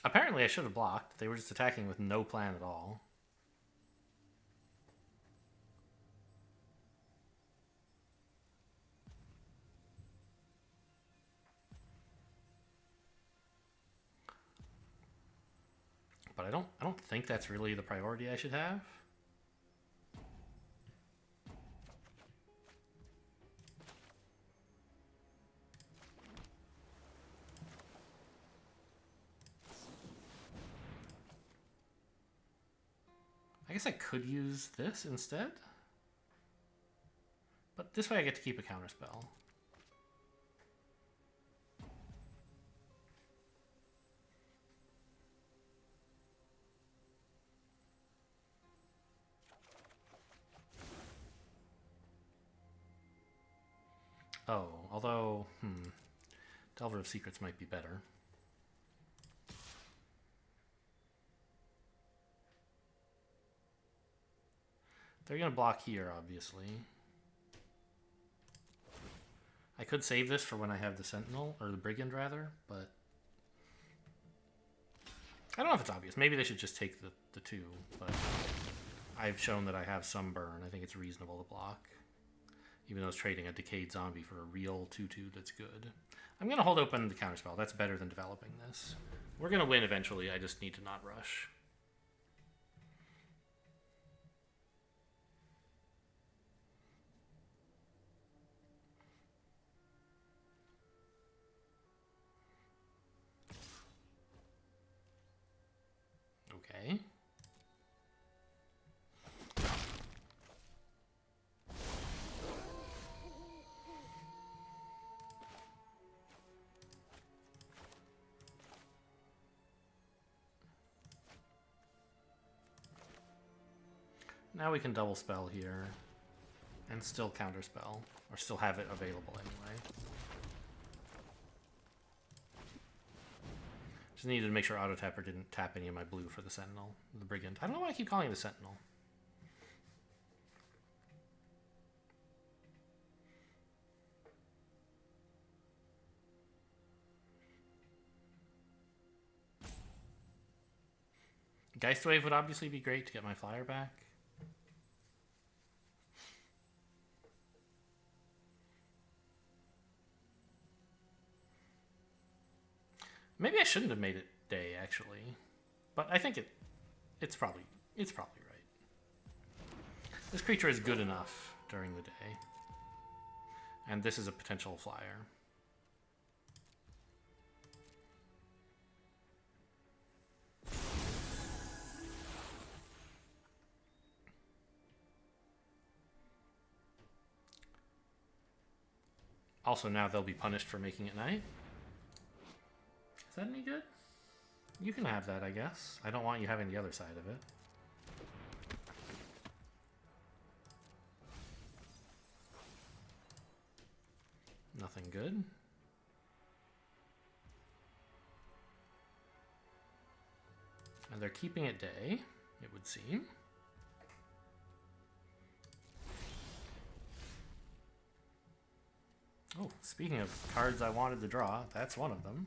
Apparently I should have blocked. They were just attacking with no plan at all. But I don't think that's really the priority I should have. I guess I could use this instead. But this way I get to keep a counterspell. Oh, although, Delver of Secrets might be better. They're going to block here, obviously. I could save this for when I have the Sentinel, or the Brigand, rather, but I don't know if it's obvious. Maybe they should just take the two, but I've shown that I have some burn. I think it's reasonable to block, even though it's trading a Decayed Zombie for a real 2/2 that's good. I'm going to hold open the counterspell. That's better than developing this. We're going to win eventually. I just need to not rush. Okay. Now we can double spell here and still counterspell, or still have it available anyway. Just needed to make sure Auto Tapper didn't tap any of my blue for the Sentinel, the Brigand. I don't know why I keep calling it a Sentinel. Geist Wave would obviously be great to get my flyer back. Maybe I shouldn't have made it day, actually, but I think it's probably right. This creature is good enough during the day, and this is a potential flyer. Also, now they'll be punished for making it night. Is that any good? You can have that, I guess. I don't want you having the other side of it. Nothing good. And they're keeping it day, it would seem. Oh, speaking of cards I wanted to draw, that's one of them.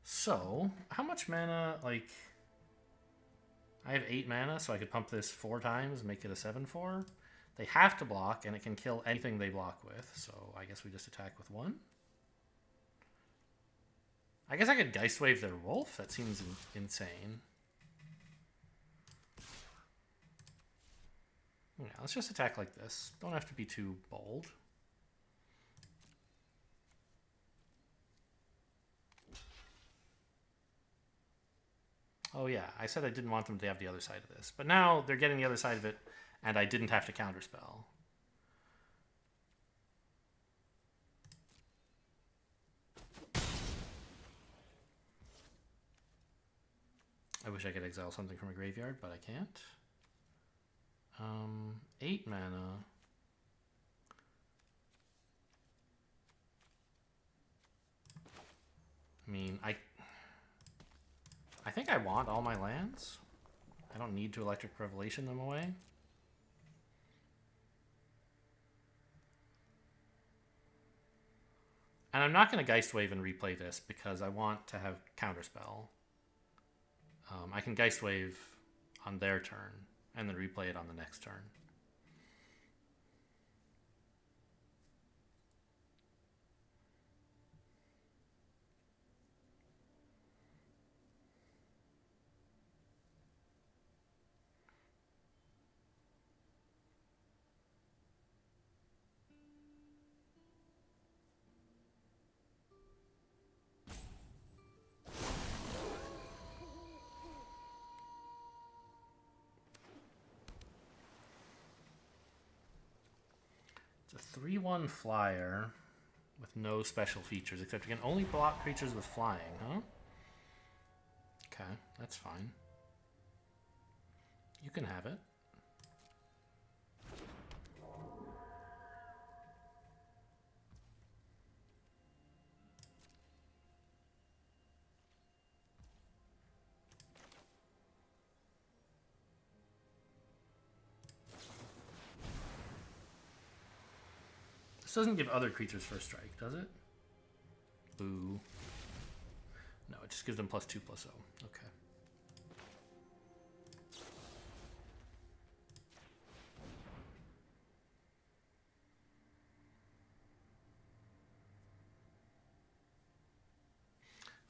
So, how much mana, like... I have 8 mana, so I could pump this 4 times, make it a 7/4. They have to block, and it can kill anything they block with, so I guess we just attack with 1. I guess I could Geist Wave their wolf? That seems insane. Yeah, let's just attack like this. Don't have to be too bold. Oh yeah, I said I didn't want them to have the other side of this. But now they're getting the other side of it, and I didn't have to counterspell. I wish I could exile something from a graveyard, but I can't. 8 mana. I mean, I think I want all my lands. I don't need to Electric Revelation them away. And I'm not going to Geist Wave and replay this because I want to have Counterspell. I can Geist Wave on their turn and then replay it on the next turn. It's a 3/1 flyer with no special features, except you can only block creatures with flying, huh? Okay, that's fine. You can have it. This doesn't give other creatures first strike, does it? Boo. No, it just gives them +2/+0. Okay.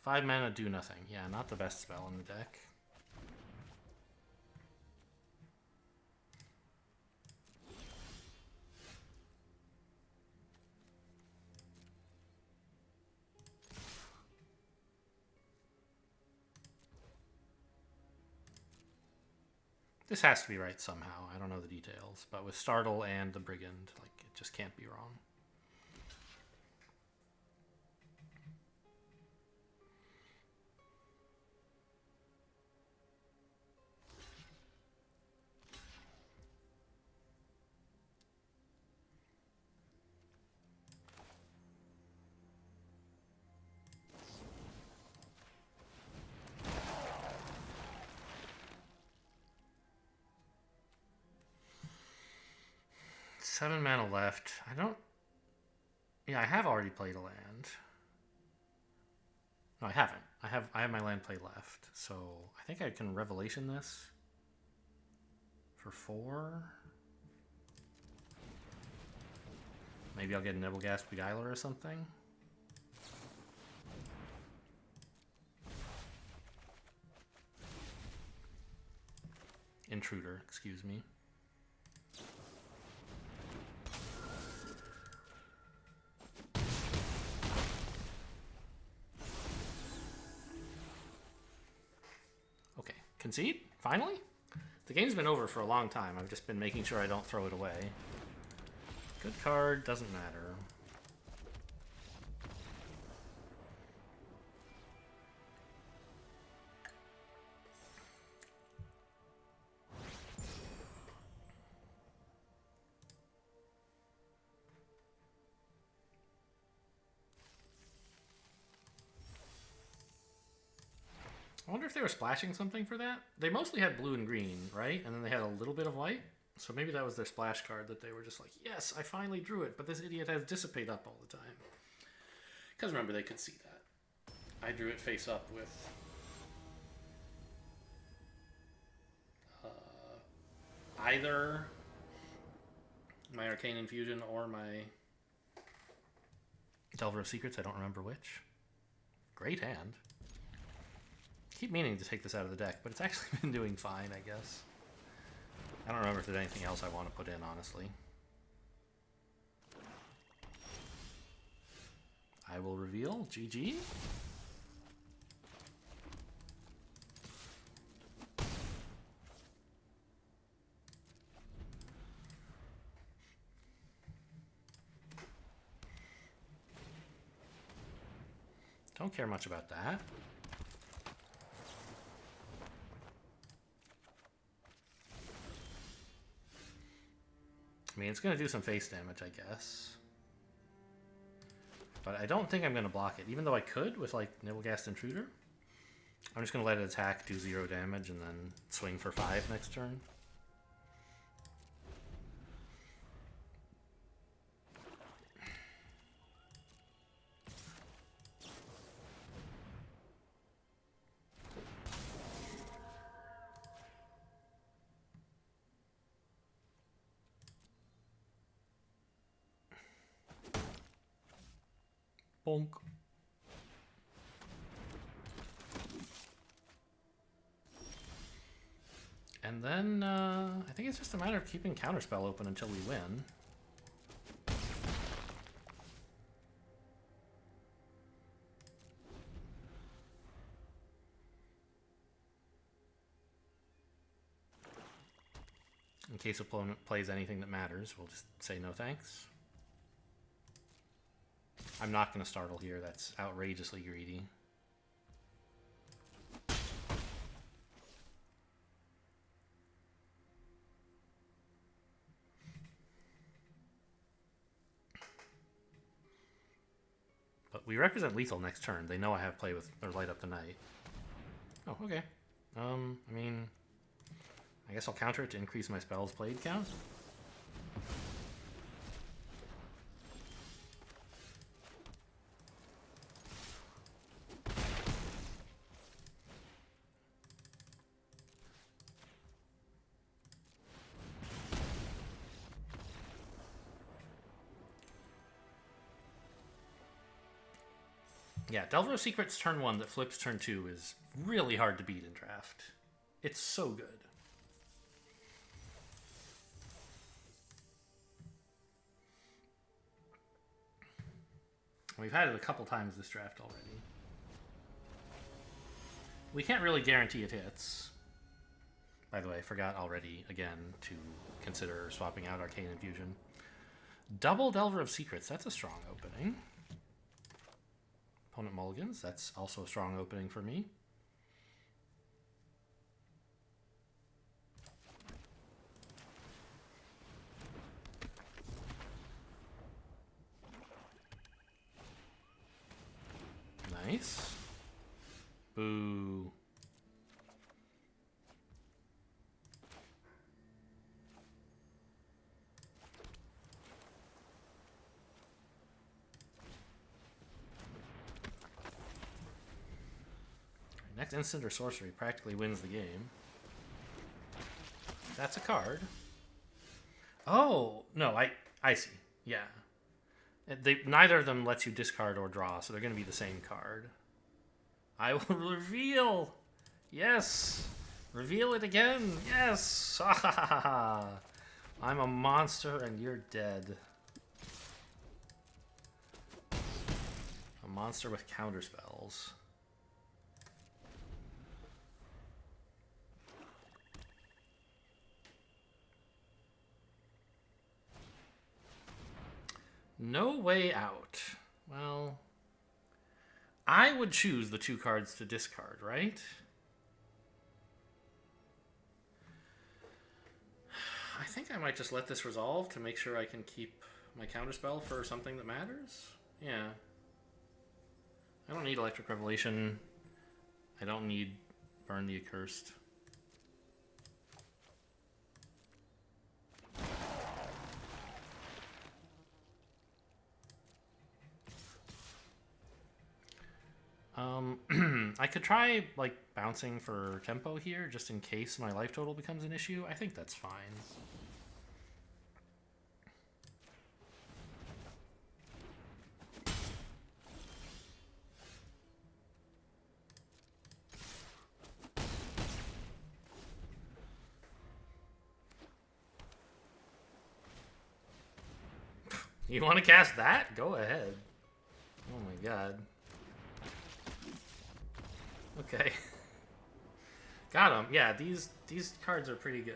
Five mana, do nothing. Yeah, not the best spell in the deck. This has to be right somehow. I don't know the details, but with Startle and the Brigand, like, it just can't be wrong. Seven mana left. I don't... Yeah, I have already played a land. No, I haven't. I have my land play left. So I think I can Revelation this for 4. Maybe I'll get a Nibbleghast Beguiler or something. Intruder, excuse me. Okay, concede? Finally? The game's been over for a long time. I've just been making sure I don't throw it away. Good card, doesn't matter. I wonder if they were splashing something for that? They mostly had blue and green, right? And then they had a little bit of white. So maybe that was their splash card that they were just like, yes, I finally drew it, but this idiot has Dissipate up all the time. Because remember, they could see that. I drew it face up with either my Arcane Infusion or my Delver of Secrets. I don't remember which. Great hand. Keep meaning to take this out of the deck, but it's actually been doing fine, I guess. I don't remember if there's anything else I want to put in, honestly. I will reveal GG. Don't care much about that. I mean, it's going to do some face damage, I guess. But I don't think I'm going to block it, even though I could with, like, Nibblegast Intruder. I'm just going to let it attack, do 0 damage, and then swing for 5 next turn. Bonk. And then, I think it's just a matter of keeping Counterspell open until we win. In case opponent plays anything that matters, we'll just say no thanks. I'm not going to startle here, that's outrageously greedy. But we represent lethal next turn. They know I have play with, or light up the night. Oh, okay. I mean, I guess I'll counter it to increase my spells played count. Yeah, Delver of Secrets turn 1 that flips turn 2 is really hard to beat in draft. It's so good. We've had it a couple times this draft already. We can't really guarantee it hits. By the way, I forgot already, again, to consider swapping out Arcane Infusion. Double Delver of Secrets, that's a strong opening. Opponent mulligans, that's also a strong opening for me. Nice. Boo. Next instant or sorcery practically wins the game. That's a card. Oh, no, I see. Yeah. Neither of them lets you discard or draw, so they're going to be the same card. I will reveal. Yes. Reveal it again. Yes. I'm a monster and you're dead. A monster with counterspells. No way out. Well, I would choose the 2 cards to discard, right? I think I might just let this resolve to make sure I can keep my counterspell for something that matters. Yeah. I don't need Electric Revelation. I don't need Burn the Accursed. I could try, like, bouncing for tempo here, just in case my life total becomes an issue. I think that's fine. You want to cast that? Go ahead. Oh my god. Okay. Got him. Yeah, these cards are pretty good.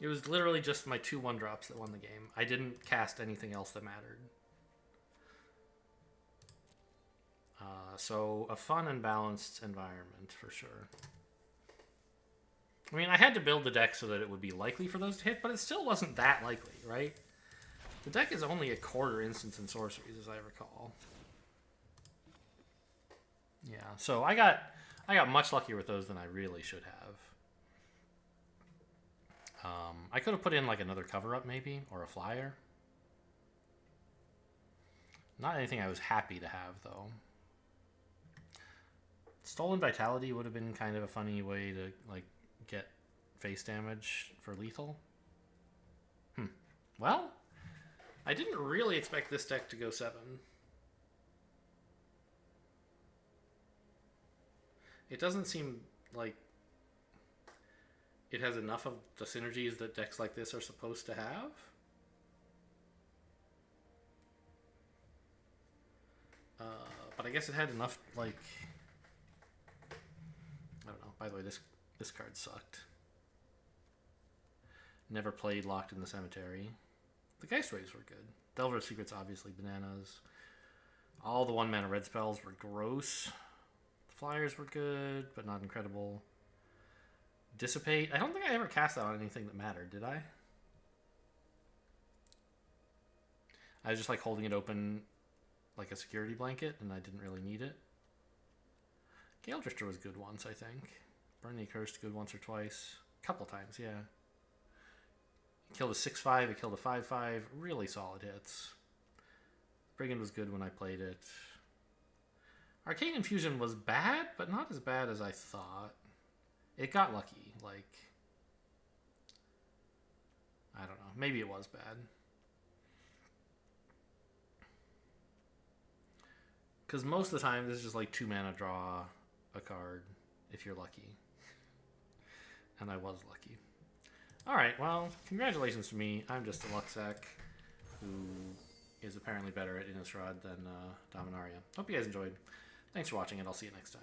It was literally just my 2 1-drops that won the game. I didn't cast anything else that mattered. So a fun and balanced environment for sure. I mean, I had to build the deck so that it would be likely for those to hit, but it still wasn't that likely, right? The deck is only a quarter instants and sorceries, as I recall. Yeah, so I got much luckier with those than I really should have. I could have put in like another cover-up maybe, or a flyer. Not anything I was happy to have, though. Stolen Vitality would have been kind of a funny way to like get face damage for lethal. Well, I didn't really expect this deck to go 7. It doesn't seem like it has enough of the synergies that decks like this are supposed to have. But I guess it had enough, like... I don't know. By the way, this card sucked. Never played Locked in the Cemetery. The Geist Waves were good. Delver of Secrets, obviously bananas. All the 1-mana red spells were gross. The Flyers were good, but not incredible. Dissipate. I don't think I ever cast that on anything that mattered, did I? I was just like holding it open like a security blanket, and I didn't really need it. Gale Drifter was good once, I think. Burn the Accursed, good once or twice. A couple times, yeah. It killed a 6/5, it killed a 5/5. Really solid hits. Brigand was good when I played it. Arcane Infusion was bad, but not as bad as I thought. It got lucky, like... I don't know. Maybe it was bad. Because most of the time, this is just like 2 mana draw a card, if you're lucky. And I was lucky. Alright, well, congratulations to me. I'm just a luck sack who is apparently better at Innistrad than Dominaria. Hope you guys enjoyed. Thanks for watching, and I'll see you next time.